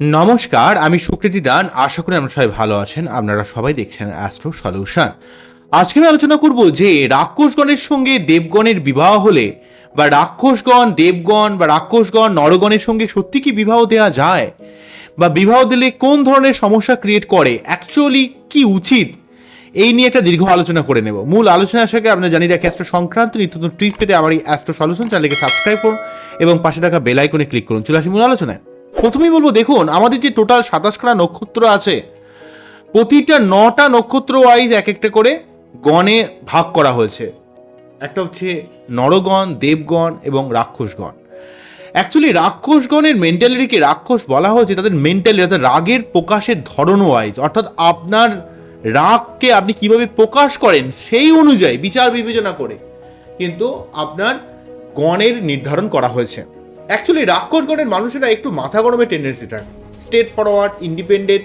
নমস্কার, আমি সুকৃতি দান। আশা করি আপনারা সবাই ভালো আছেন। আপনারা সবাই দেখছেন অ্যাস্ট্রো সলিউশন। আজকে আমি আলোচনা করব যে রাক্ষসগণের সঙ্গে দেবগণের বিবাহ হলে বা রাক্ষসগণ দেবগণ বা রাক্ষসগণ নরগণের সঙ্গে সত্যি কি বিবাহ দেওয়া যায়, বা বিবাহ দিলে কোন ধরনের সমস্যা ক্রিয়েট করে, অ্যাকচুয়ালি কি উচিত, এই নিয়ে একটা দীর্ঘ আলোচনা করে নেব। মূল আলোচনা আসাকে আপনারা জানি রাখি অ্যাস্ট্রো সংক্রান্ত নিত্য নতুন টিপস পেতে আমার এই অ্যাস্ট্রো সলিউশন চ্যানেলকে সাবস্ক্রাইব করুন এবং পাশে থাকা বেল আইকনে ক্লিক করুন। চলে আসি মূল আলোচনায়। প্রথমেই বলবো, দেখুন আমাদের যে টোটাল 27খানা নক্ষত্র আছে, প্রতিটা 9টা নক্ষত্র ওয়াইজ এক একটা করে গণে ভাগ করা হয়েছে। একটা হচ্ছে নরগণ, দেবগণ এবং রাক্ষসগণ। অ্যাকচুয়ালি রাক্ষসগণের মেন্টালিটিকে রাক্ষস বলা হয়েছে তাদের মেন্টালিটি, অর্থাৎ রাগের প্রকাশের ধরন ওয়াইজ, অর্থাৎ আপনার রাগকে আপনি কিভাবে প্রকাশ করেন সেই অনুযায়ী বিচার বিবেচনা করে কিন্তু আপনার গণের নির্ধারণ করা হয়েছে। অ্যাকচুয়ালি রাক্ষসগণের মানুষেরা একটু মাথা গরমের টেন্ডেন্সি থাকে, স্ট্রেট ফরওয়ার্ড, ইন্ডিপেন্ডেন্ট,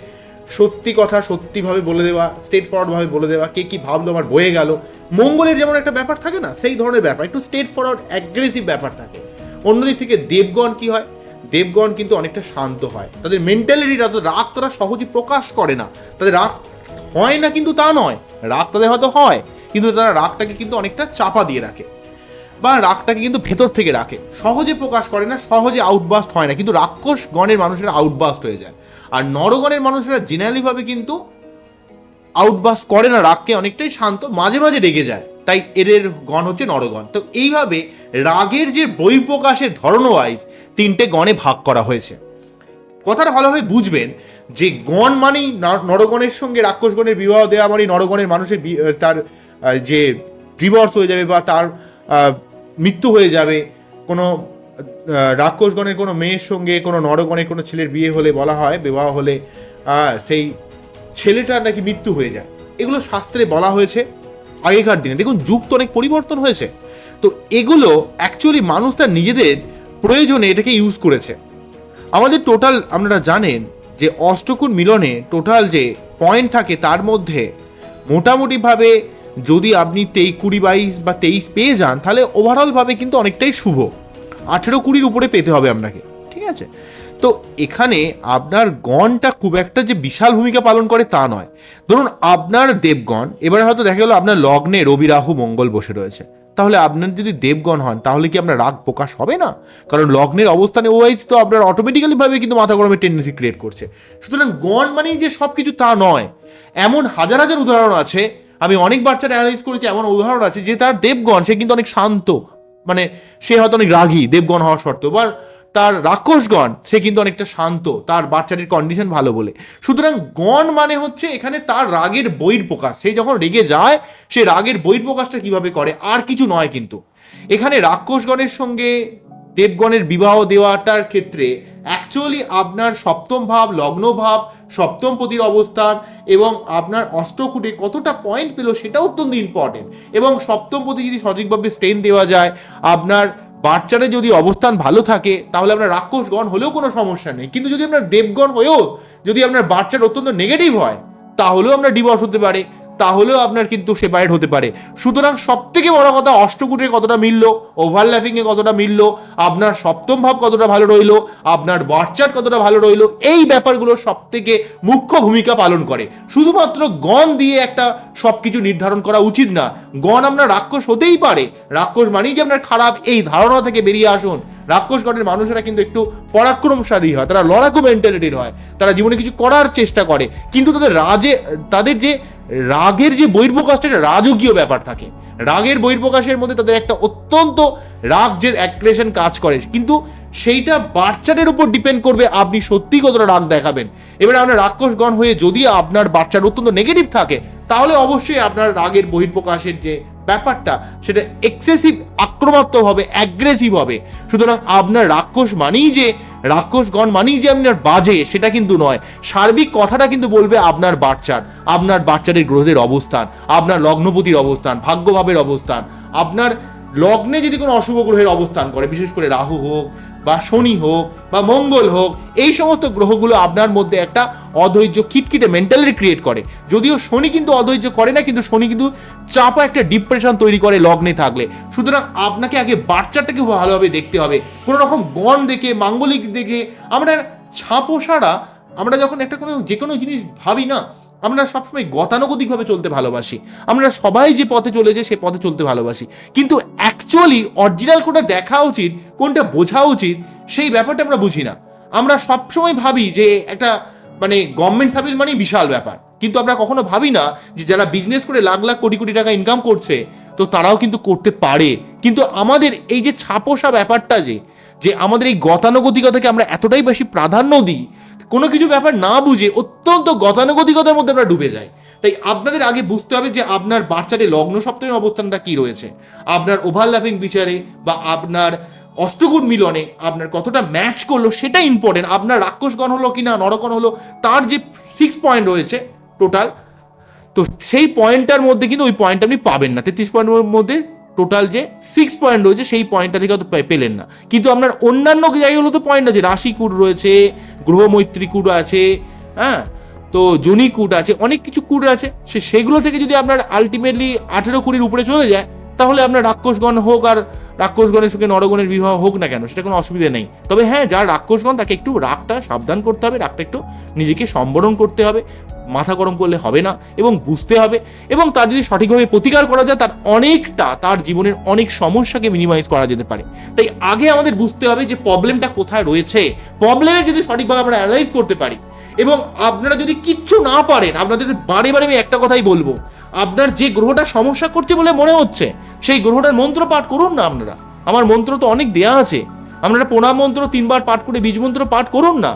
সত্যি কথা সত্যিভাবে বলে দেওয়া, স্ট্রেট ফরওয়ার্ডভাবে বলে দেওয়া, কে কী ভাবলো আমার বয়ে গেল। মঙ্গলের যেমন একটা ব্যাপার থাকে না, সেই ধরনের ব্যাপার, একটু স্ট্রেট ফরওয়ার্ড অ্যাগ্রেসিভ ব্যাপার থাকে। অন্যদিক থেকে দেবগণ কি হয়, দেবগণ কিন্তু অনেকটা শান্ত হয়। তাদের মেন্টালিটিটা, রাগ তারা সহজে প্রকাশ করে না। তাদের রাগ হয় না কিন্তু তা নয়, রাগ তাদের হয়তো হয়, কিন্তু তারা রাগটাকে কিন্তু অনেকটা চাপা দিয়ে রাখে বা রাগটাকে কিন্তু ভেতর থেকে রাখে, সহজে প্রকাশ করে না, সহজে আউটবাস্ট হয় না। কিন্তু রাক্ষস গণের মানুষেরা আউটবাস্ট হয়ে যায়, আর নরগণের মানুষেরা জেনারেলিভাবে কিন্তু আউটবাস্ট করে না, রাগকে অনেকটাই শান্ত, মাঝে মাঝে রেগে যায়, তাই এদের গণ হচ্ছে নরগণ। তো এইভাবে রাগের যে বহিঃপ্রকাশের ধরন ওয়াইজ 3টে গণে ভাগ করা হয়েছে। কথাটা ভালোভাবে বুঝবেন যে গণ মানেই নরগণের সঙ্গে রাক্ষসগণের বিবাহ দেওয়া মানে নরগণের মানুষের তার যে ডিভোর্স হয়ে যাবে বা তার মৃত্যু হয়ে যাবে। কোনো রাক্ষসগণের কোনো মেয়ের সঙ্গে কোনো নরগণের কোনো ছেলের বিয়ে হলে বলা হয়, বিবাহ হলে সেই ছেলেটার নাকি মৃত্যু হয়ে যায়। এগুলো শাস্ত্রে বলা হয়েছে আগেকার দিনে। দেখুন যুগ তো অনেক পরিবর্তন হয়েছে, তো এগুলো অ্যাকচুয়ালি মানুষ তার নিজেদের প্রয়োজনে এটাকে ইউজ করেছে। আমাদের টোটাল আপনারা জানেন যে অষ্টকোণ মিলনে টোটাল যে পয়েন্ট থাকে তার মধ্যে মোটামুটিভাবে যদি আপনি 20, 22 বা 23 পেয়ে যান, তাহলে ওভারঅলভাবে কিন্তু অনেকটাই শুভ। 18-20 উপরে পেতে হবে আপনাকে, ঠিক আছে? তো এখানে আপনার গণটা খুব একটা যে বিশাল ভূমিকা পালন করে তা নয়। ধরুন আপনার দেবগণ, এবারে হয়তো দেখা গেলো আপনার লগ্নে রবি রাহু মঙ্গল বসে রয়েছে, তাহলে আপনার যদি দেবগণ হন তাহলে কি আপনার রাগ প্রকাশ হবে না? কারণ লগ্নের অবস্থানে ওয়াইজ তো আপনার অটোমেটিক্যালিভাবে কিন্তু মাথা গরমের টেন্ডেন্সি ক্রিয়েট করছে। সুতরাং গণ মানেই যে সব কিছু তা নয়। এমন হাজার হাজার উদাহরণ আছে, আমি অনেক বাচ্চারা অ্যানালাইজ করেছি, এমন উদাহরণ আছে যে তার দেবগণ সে কিন্তু অনেক শান্ত, মানে সে হয়তো অনেক রাগী দেবগণ হওয়া সত্ত্বেও, বা তার রাক্ষসগণ সে কিন্তু অনেকটা শান্ত, তার বাচ্চাটির কন্ডিশন ভালো বলে। সুতরাং গণ মানে হচ্ছে এখানে তার রাগের বহিঃপ্রকাশ। সে যখন রেগে যায় সে রাগের বহিঃপ্রকাশটা কিভাবে করে, আর কিছু নয়। কিন্তু এখানে রাক্ষসগণের সঙ্গে দেবগণের বিবাহ দেওয়াটার ক্ষেত্রে অ্যাকচুয়ালি আপনার সপ্তম ভাব, লগ্ন ভাব, সপ্তম পতির অবস্থান এবং আপনার অষ্টকুটে কতটা পয়েন্ট পেল সেটা অত্যন্ত ইম্পর্টেন্ট। এবং সপ্তম পতি যদি সঠিকভাবে স্ট্রেন দেওয়া যায়, আপনার বাচ্চারে যদি অবস্থান ভালো থাকে, তাহলে আপনার রাক্ষসগণ হলেও কোনো সমস্যা নেই। কিন্তু যদি আপনার দেবগণ হয়েও যদি আপনার বাচ্চার অত্যন্ত নেগেটিভ হয়, তাহলেও আপনার ডিভোর্স হতে পারে, তাহলেও আপনার কিন্তু সেপারেট হতে পারে। সুতরাং সব থেকে বড় কথা অষ্টকুটে কতটা মিলল, ওভারল্যাপিংয়ে কতটা মিলল, আপনার সপ্তম ভাব কতটা ভালো রইল, আপনার বাচ্চার কতটা ভালো রইল, এই ব্যাপারগুলো সব থেকে মুখ্য ভূমিকা পালন করে। শুধুমাত্র গণ দিয়ে একটা সব কিছু নির্ধারণ করা উচিত না। গণ আপনার রাক্ষস হতেই পারে, রাক্ষস মানেই যে আপনার খারাপ, এই ধারণা থেকে বেরিয়ে আসুন। রাক্ষসগণের মানুষেরা কিন্তু একটু পরাক্রমশালী হয়, তারা লড়াকু মেন্টালিটির হয়, তারা জীবনে কিছু করার চেষ্টা করে, কিন্তু তাদের যে রাগের যে বহির্প্রকাশটা, একটা রাজকীয় ব্যাপার থাকে। রাগের বহির্প্রকাশের মধ্যে তাদের একটা অত্যন্ত রাগ যে অ্যাগ্রেশন কাজ করে, কিন্তু সেইটা বাচ্চাদের উপর ডিপেন্ড করবে আপনি সত্যি কতটা রাগ দেখাবেন। এবারে আপনার রাক্ষসগণ হয়ে যদি আপনার বাচ্চার অত্যন্ত নেগেটিভ থাকে, তাহলে অবশ্যই আপনার রাগের বহির্প্রকাশের যে ব্যাপারটা সেটা এক্সেসিভ, আক্রমণাত্মক হবে, অ্যাগ্রেসিভ হবে। সুতরাং আপনার রাক্ষসগণ মানেই যে আপনার বাজে সেটা কিন্তু নয়। সার্বিক কথাটা কিন্তু বলবে আপনার বাচ্চাদের গ্রহের অবস্থান, আপনার লগ্নপতির অবস্থান, ভাগ্যভাবের অবস্থান। আপনার লগ্নে যদি কোনো অশুভ গ্রহের অবস্থান করে, বিশেষ করে রাহু হোক বা শনি হোক বা মঙ্গল হোক, এই সমস্ত গ্রহগুলো আপনার মধ্যে একটা অধৈর্য খিটখিটে মেন্টালিটি ক্রিয়েট করে। যদিও শনি কিন্তু অধৈর্য করে না, কিন্তু শনি কিন্তু চাপা একটা ডিপ্রেশন তৈরি করে লগ্নে থাকলে। সুতরাং আপনাকে আগে বাচ্চাটাকে ভালোভাবে দেখতে হবে। কোনো রকম গণ দেখে, মাঙ্গলিক দেখে আমরা ছাপোষারা আমরা যখন একটা যে কোনো জিনিস ভাবি না, আমরা সবসময় গতানুগতিকভাবে চলতে ভালোবাসি। আমরা সবাই যে পথে চলেছে সে পথে চলতে ভালোবাসি, কিন্তু অ্যাকচুয়ালি অরিজিনাল কোনটা দেখা উচিত, কোনটা বোঝা উচিত, সেই ব্যাপারটা আমরা বুঝি না। আমরা সবসময় ভাবি যে একটা গভর্নমেন্ট সার্ভিস মানেই বিশাল ব্যাপার, কিন্তু আমরা কখনো ভাবি না যে যারা বিজনেস করে লাখ লাখ কোটি কোটি টাকা ইনকাম করছে, তো তারাও কিন্তু করতে পারে। কিন্তু আমাদের এই যে ছাপোষা ব্যাপারটা, যে আমাদের এই গতানুগতিকতাকে আমরা এতটাই বেশি প্রাধান্য দিই, কোনো কিছু ব্যাপার না বুঝে অত্যন্ত গতানুগতিকতার মধ্যে আমরা ডুবে যাই। তাই আপনাদের আগে বুঝতে হবে যে আপনার বাচ্চাদের লগ্ন সপ্তমের অবস্থানটা কি রয়েছে, আপনার ওভারল্যাপিং বিচারে বা আপনার অষ্টগুণ মিলনে আপনার কতটা ম্যাচ করলো সেটা ইম্পর্টেন্ট। আপনার রাক্ষসগণ হলো কিনা নরকণ হলো, তার যে 6 পয়েন্ট রয়েছে টোটাল, তো সেই পয়েন্টটার মধ্যে কিন্তু ওই পয়েন্ট আপনি পাবেন না। 33 পয়েন্টের মধ্যে টোটাল যে 6 পয়েন্ট রয়েছে সেই পয়েন্টটা থেকে হয়তো পেলেন না, কিন্তু আপনার অন্যান্য জায়গাগুলো তো পয়েন্ট আছে, রাশি কুট রয়েছে, গ্রহ মৈত্রী কুট আছে, হ্যাঁ, তো জনি কুট আছে, অনেক কিছু কুট আছে। সেগুলো থেকে যদি আপনার আলটিমেটলি 18-20 উপরে চলে যায়, তাহলে আপনার রাক্ষসগণ হোক আর রাক্ষসগণের সঙ্গে নরগণের বিবাহ হোক না কেন, সেটা কোনো অসুবিধা নেই। তবে হ্যাঁ, যার রাক্ষসগণ তাকে একটু রাগটা সাবধান করতে হবে, রাগটা একটু নিজেকে সম্বরণ করতে হবে, মাথা গরম করলে হবে না, এবং বুঝতে হবে। এবং তার যদি সঠিকভাবে প্রতিকার করা যায়, তার অনেকটা তার জীবনের অনেক সমস্যাকে মিনিমাইজ করা যেতে পারে। তাই আগে আমাদের বুঝতে হবে যে প্রবলেমটা কোথায় রয়েছে। প্রবলেমের যদি সঠিকভাবে আমরা অ্যানালাইজ করতে পারি, এবং আপনারা যদি কিচ্ছু না পারেন, আপনাদের বারে বারে আমি একটা কথাই বলবো, আপনার যে গ্রহটা সমস্যা করছে বলে মনে হচ্ছে, সেই গ্রহটার মন্ত্র পাঠ করুন না। আপনারা, আমার মন্ত্র তো অনেক দেয়া আছে, আপনারা প্রণাম মন্ত্র 3 বার পাঠ করে বীজ মন্ত্র পাঠ করুন না।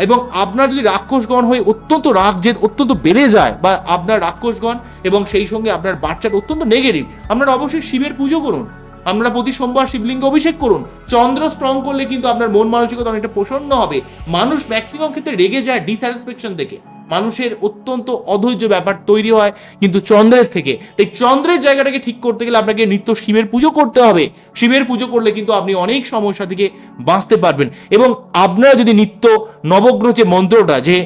এবং আপনার যদি রাক্ষসগণ হয়ে অত্যন্ত রাগ জেদ অত্যন্ত বেড়ে যায়, বা আপনার রাক্ষসগণ এবং সেই সঙ্গে আপনার বাচ্চাটা অত্যন্ত নেগেটিভ, আপনারা অবশ্যই শিবের পুজো করুন। আপনারা প্রতি সোমবার শিবলিঙ্গ অভিষেক করুন। চন্দ্র স্ট্রং করলে কিন্তু আপনার মন মানসিকতা অনেকটা প্রসন্ন হবে। মানুষ ম্যাক্সিমাম ক্ষেত্রে রেগে যায় ডিস্যাটিসফ্যাকশন থেকে, মানুষের অত্যন্ত অধৈর্য ব্যাপার তৈরি হয় কিন্তু চন্দ্রের থেকে। তাই চন্দ্রের জায়গাটাকে ঠিক করতে গেলে আপনাকে নিত্য শিবের পুজো করতে হবে। শিবের পুজো করলে কিন্তু আপনি অনেক সমস্যা থেকে বাঁচতে পারবেন। এবং আপনারা যদি নিত্য নবগ্রহ যে মন্ত্রটা, যে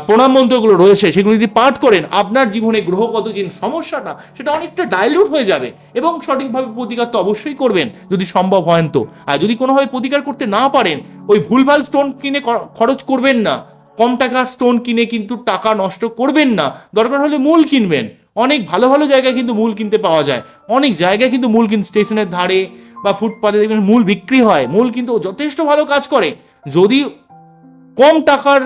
প্রণাম মন্ত্রগুলো রয়েছে, সেগুলো যদি পাঠ করেন, আপনার জীবনে গ্রহগত যে সমস্যাটা সেটা অনেকটা ডাইলিউট হয়ে যাবে। এবং সঠিকভাবে প্রতিকার তো অবশ্যই করবেন যদি সম্ভব হয় তো। আর যদি কোনোভাবে প্রতিকার করতে না পারেন, ওই ভুলভাল স্টোন কিনে খরচ করবেন না। কম টাকার স্টোন কিনে কিন্তু টাকা নষ্ট করবেন না। দরকার হলে মূল কিনবেন। অনেক ভালো ভালো জায়গায় কিন্তু মূল কিনতে পাওয়া যায়। অনেক জায়গায় কিন্তু মূল স্টেশনের ধারে বা ফুটপাতে দেখবেন মূল বিক্রি হয়। মূল কিন্তু যথেষ্ট ভালো কাজ করে। যদি কম টাকার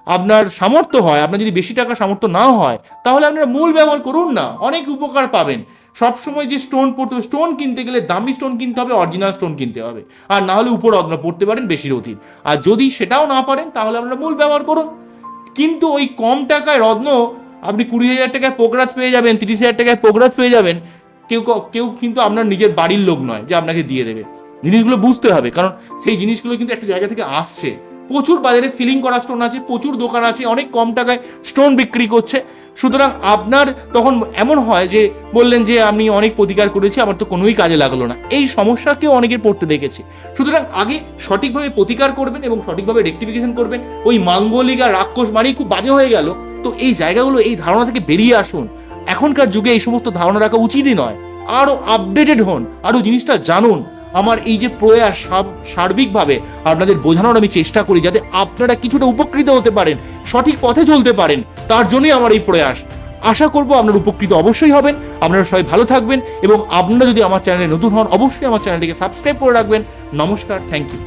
আপনার সামর্থ্য হয়, আপনার যদি বেশি টাকার সামর্থ্য না হয়, তাহলে আপনারা মূল ব্যবহার করুন না, অনেক উপকার পাবেন। সবসময় যে স্টোন কিনতে গেলে দামি স্টোন কিনতে হবে, অরিজিনাল স্টোন কিনতে হবে, আর না হলে উপরত্ন পড়তে পারেন বেশি রতির। আর যদি সেটাও না পারেন, তাহলে আপনারা মূল ব্যবহার করুন। কিন্তু ওই কম টাকায় রত্ন আপনি 20,000 টাকায় পোকরাজ পেয়ে যাবেন, 30,000 টাকায় পোকরাজ পেয়ে যাবেন, কেউ কিন্তু আপনার নিজের বাড়ির লোক নয় যে আপনাকে দিয়ে দেবে। জিনিসগুলো বুঝতে হবে, কারণ সেই জিনিসগুলো কিন্তু একটা জায়গা থেকে আসছে। প্রচুর বাজারে ফিলিং করা স্টোন আছে, প্রচুর দোকান আছে অনেক কম টাকায় স্টোন বিক্রি করছে। সুতরাং আপনার তখন এমন হয় যে বললেন যে আমি অনেক প্রতিকার করেছি, আমার তো কোনোই কাজে লাগলো না। এই সমস্যাকেও অনেকের পড়তে দেখেছি। সুতরাং আগে সঠিকভাবে প্রতিকার করবেন এবং সঠিকভাবে রেকটিফিকেশন করবেন। ওই মাঙ্গলিক আর রাক্ষস মানেই খুব বাজে হয়ে গেল, তো এই জায়গাগুলো, এই ধারণা থেকে বেরিয়ে আসুন। এখনকার যুগে এই সমস্ত ধারণা রাখা উচিতই নয়। আরও আপডেটেড হন, আরও জিনিসটা জানুন। আমার এই যে প্রয়াস সার্বিকভাবে আপনাদের বোঝানোর আমি চেষ্টা করি, যাতে আপনারা কিছুটা উপকৃত হতে পারেন, সঠিক পথে চলতে পারেন, তার জন্যই আমার এই প্রয়াস। আশা করব আপনারা উপকৃত অবশ্যই হবেন। আপনারা সবাই ভালো থাকবেন, এবং আপনারা যদি আমার চ্যানেলে নতুন হন, অবশ্যই আমার চ্যানেলটিকে সাবস্ক্রাইব করে রাখবেন। নমস্কার, থ্যাংক ইউ।